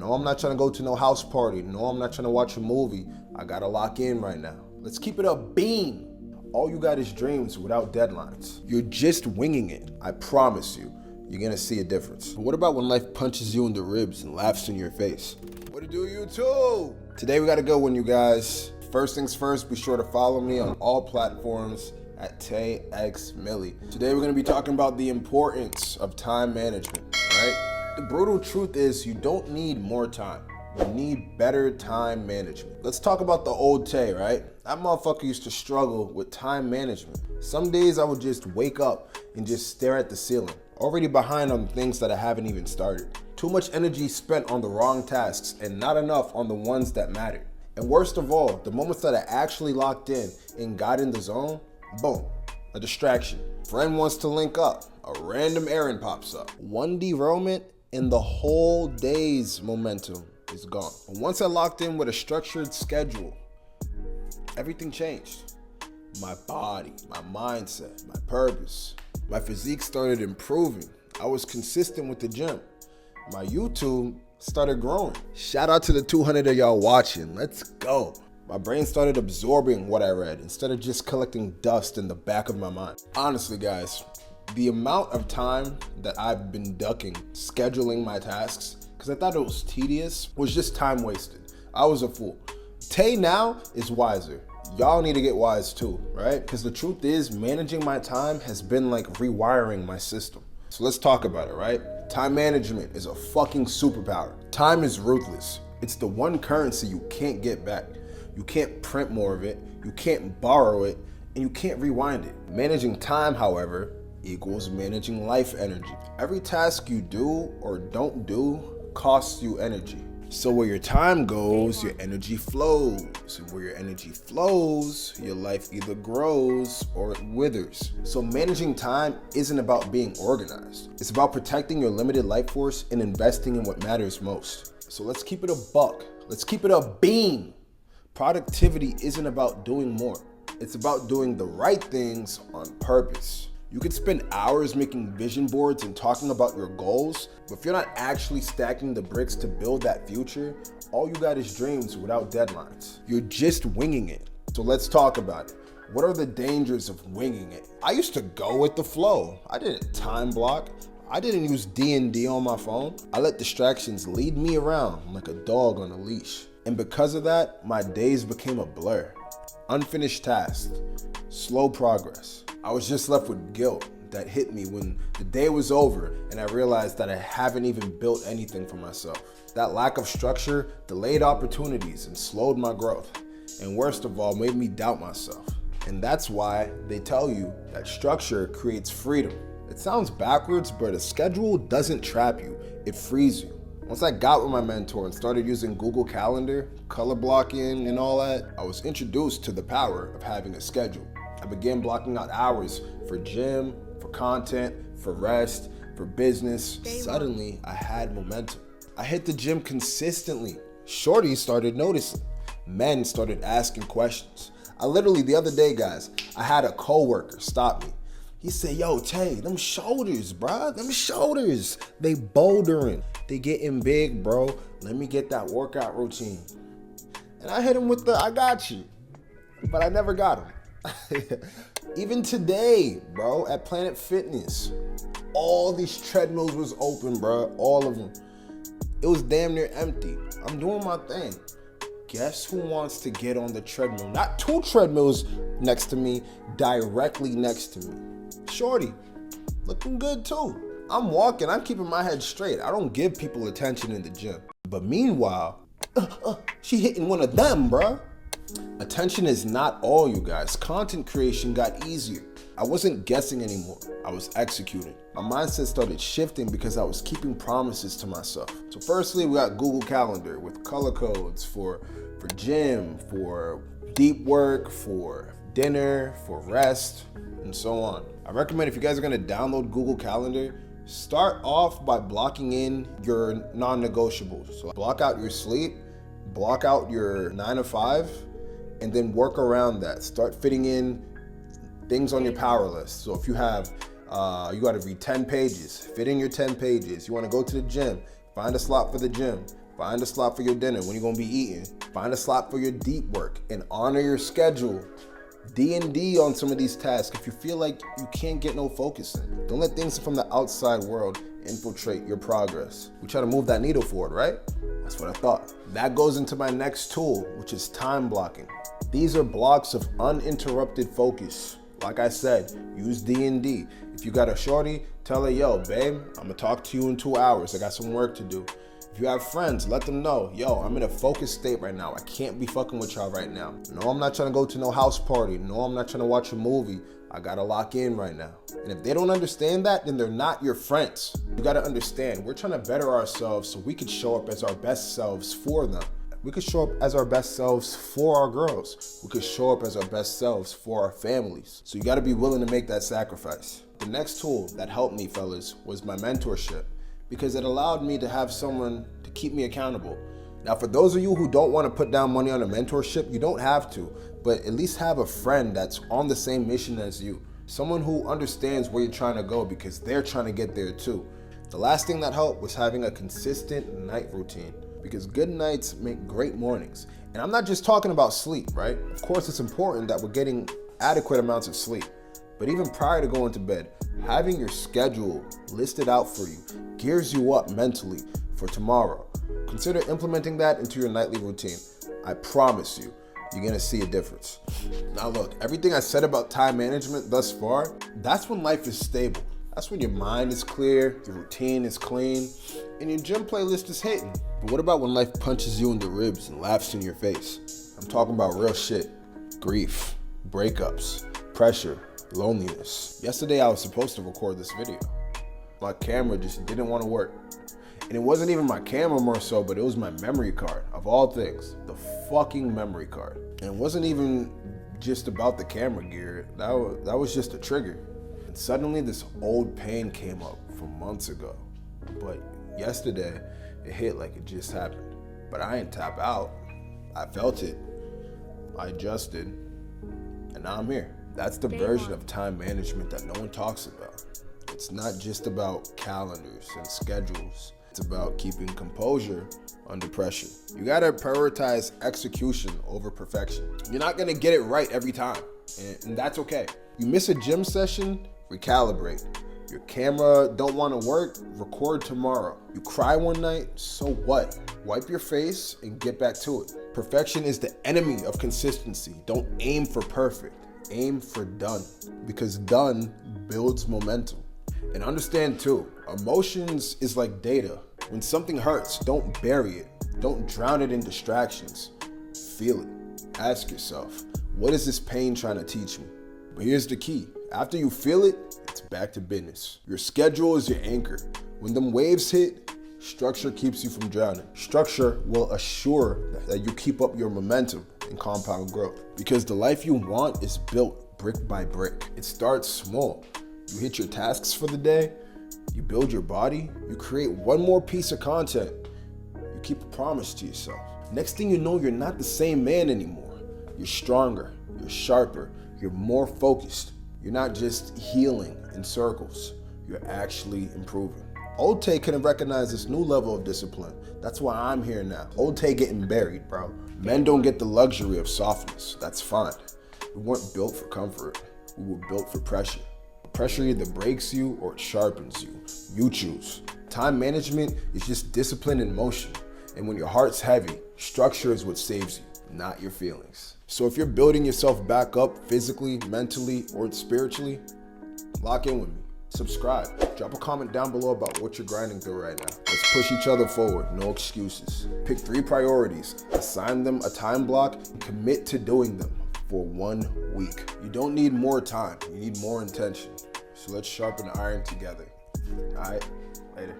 No, I'm not trying to go to no house party. No, I'm not trying to watch a movie. I gotta lock in right now. Let's keep it a beam. All you got is dreams without deadlines. You're just winging it. I promise you, you're gonna see a difference. But what about when life punches you in the ribs and laughs in your face? What it do, YouTube? Today we got a good one, you guys. First things first, be sure to follow me on all platforms at TayXMilly. Today we're gonna be talking about the importance of time management, right? The brutal truth is you don't need more time. You need better time management. Let's talk about the old Tay, right? That motherfucker used to struggle with time management. Some days I would just wake up and just stare at the ceiling, already behind on things that I haven't even started. Too much energy spent on the wrong tasks and not enough on the ones that mattered. And worst of all, the moments that I actually locked in and got in the zone, boom, a distraction. Friend wants to link up, a random errand pops up. One derailment and the whole day's momentum is gone. And once I locked in with a structured schedule, everything changed. My body, my mindset, my purpose. My physique started improving. I was consistent with the gym. My YouTube started growing. Shout out to the 200 of y'all watching. Let's go. My brain started absorbing what I read instead of just collecting dust in the back of my mind. Honestly, guys, the amount of time that I've been ducking scheduling my tasks because I thought it was tedious was just time wasted. I was a fool. Tay now is wiser. Y'all need to get wise too, right? Because the truth is, managing my time has been like rewiring my system. So let's talk about it, right? Time management is a fucking superpower. Time is ruthless. It's the one currency you can't get back. You can't print more of it, you can't borrow it, and you can't rewind it. Managing time, however, equals managing life energy. Every task you do or don't do costs you energy. So where your time goes, your energy flows. And where your energy flows, your life either grows or it withers. So managing time isn't about being organized. It's about protecting your limited life force and investing in what matters most. So let's keep it a buck. Let's keep it a beam. Productivity isn't about doing more. It's about doing the right things on purpose. You could spend hours making vision boards and talking about your goals, but if you're not actually stacking the bricks to build that future, all you got is dreams without deadlines. You're just winging it. So let's talk about it. What are the dangers of winging it? I used to go with the flow. I didn't time block. I didn't use D&D on my phone. I let distractions lead me around like a dog on a leash. And because of that, my days became a blur. Unfinished tasks, slow progress. I was just left with guilt that hit me when the day was over and I realized that I haven't even built anything for myself. That lack of structure delayed opportunities and slowed my growth. And worst of all, made me doubt myself. And that's why they tell you that structure creates freedom. It sounds backwards, but a schedule doesn't trap you, it frees you. Once I got with my mentor and started using Google Calendar, color blocking and all that, I was introduced to the power of having a schedule. I began blocking out hours for gym, for content, for rest, for business. Suddenly, I had momentum. I hit the gym consistently. Shorties started noticing. Men started asking questions. I literally, the other day, guys, I had a coworker stop me. He said, yo, Tay, them shoulders, bruh, them shoulders, they bouldering. They getting big, bro. Let me get that workout routine. And I hit him with the, I got you. But I never got him. Even today, bro, at Planet Fitness, all these treadmills was open, bro, all of them. It was damn near empty. I'm doing my thing. Guess who wants to get on the treadmill? Not two treadmills next to me, directly next to me. Shorty, looking good too. I'm walking, I'm keeping my head straight. I don't give people attention in the gym. But meanwhile, she hitting one of them, bruh. Attention is not all, you guys. Content creation got easier. I wasn't guessing anymore. I was executing. My mindset started shifting because I was keeping promises to myself. So firstly, we got Google Calendar with color codes for gym, for deep work, for dinner, for rest, and so on. I recommend if you guys are gonna download Google Calendar, start off by blocking in your non-negotiables. So block out your sleep, block out your 9 to 5, and then work around that. Start fitting in things on your power list. So if you have, you gotta read 10 pages, fit in your 10 pages. You wanna go to the gym, find a slot for the gym, Find a slot for your dinner when you're gonna be eating. Find a slot for your deep work and honor your schedule. D&D on some of these tasks if you feel like you can't get no focus in. Don't let things from the outside world infiltrate your progress. We try to move that needle forward, right? That's what I thought. That goes into my next tool, which is time blocking. These are blocks of uninterrupted focus. Like I said, use D&D. If you got a shorty, tell her, yo, babe, I'm gonna talk to you in 2 hours. I got some work to do. If you have friends, let them know, yo, I'm in a focused state right now. I can't be fucking with y'all right now. No, I'm not trying to go to no house party. No, I'm not trying to watch a movie. I gotta lock in right now. And if they don't understand that, then they're not your friends. You gotta understand, we're trying to better ourselves so we could show up as our best selves for them. We could show up as our best selves for our girls. We could show up as our best selves for our families. So you gotta be willing to make that sacrifice. The next tool that helped me, fellas, was my mentorship, because it allowed me to have someone to keep me accountable. Now, for those of you who don't want to put down money on a mentorship, you don't have to, but at least have a friend that's on the same mission as you. Someone who understands where you're trying to go because they're trying to get there too. The last thing that helped was having a consistent night routine, because good nights make great mornings. And I'm not just talking about sleep, right? Of course, it's important that we're getting adequate amounts of sleep. But even prior to going to bed, having your schedule listed out for you gears you up mentally for tomorrow. Consider implementing that into your nightly routine. I promise you, you're gonna see a difference. Now look, everything I said about time management thus far, that's when life is stable. That's when your mind is clear, your routine is clean, and your gym playlist is hitting. But what about when life punches you in the ribs and laughs in your face? I'm talking about real shit. Grief, breakups, pressure, loneliness. Yesterday I was supposed to record this video. My camera just didn't want to work. And it wasn't even my camera more so, but it was my memory card, of all things. The fucking memory card. And it wasn't even just about the camera gear. That was just a trigger. And suddenly this old pain came up from months ago. But yesterday, it hit like it just happened. But I didn't tap out. I felt it. I adjusted. And now I'm here. That's the version of time management that no one talks about. It's not just about calendars and schedules. It's about keeping composure under pressure. You gotta prioritize execution over perfection. You're not gonna get it right every time, and that's okay. You miss a gym session, recalibrate. Your camera don't wanna work, record tomorrow. You cry one night, so what? Wipe your face and get back to it. Perfection is the enemy of consistency. Don't aim for perfect. Aim for done, because done builds momentum. And understand too, emotions is like data. When something hurts, don't bury it. Don't drown it in distractions. Feel it. Ask yourself, what is this pain trying to teach me? But here's the key. After you feel it, it's back to business. Your schedule is your anchor. When them waves hit, structure keeps you from drowning. Structure will assure that you keep up your momentum and compound growth. Because the life you want is built brick by brick. It starts small. You hit your tasks for the day, you build your body, you create one more piece of content, you keep a promise to yourself. Next thing you know, you're not the same man anymore. You're stronger, you're sharper, you're more focused. You're not just healing in circles, you're actually improving. Old Tay couldn't recognize this new level of discipline. That's why I'm here now. Old Tay getting buried, bro. Men don't get the luxury of softness. That's fine. We weren't built for comfort. We were built for pressure. Pressure either breaks you or it sharpens you. You choose. Time management is just discipline in motion. And when your heart's heavy, structure is what saves you, not your feelings. So if you're building yourself back up physically, mentally, or spiritually, lock in with me. Subscribe. Drop a comment down below about what you're grinding through right now. Let's push each other forward, no excuses. Pick 3 priorities, assign them a time block, and commit to doing them for 1 week. You don't need more time, you need more intention. So let's sharpen the iron together. All right, later.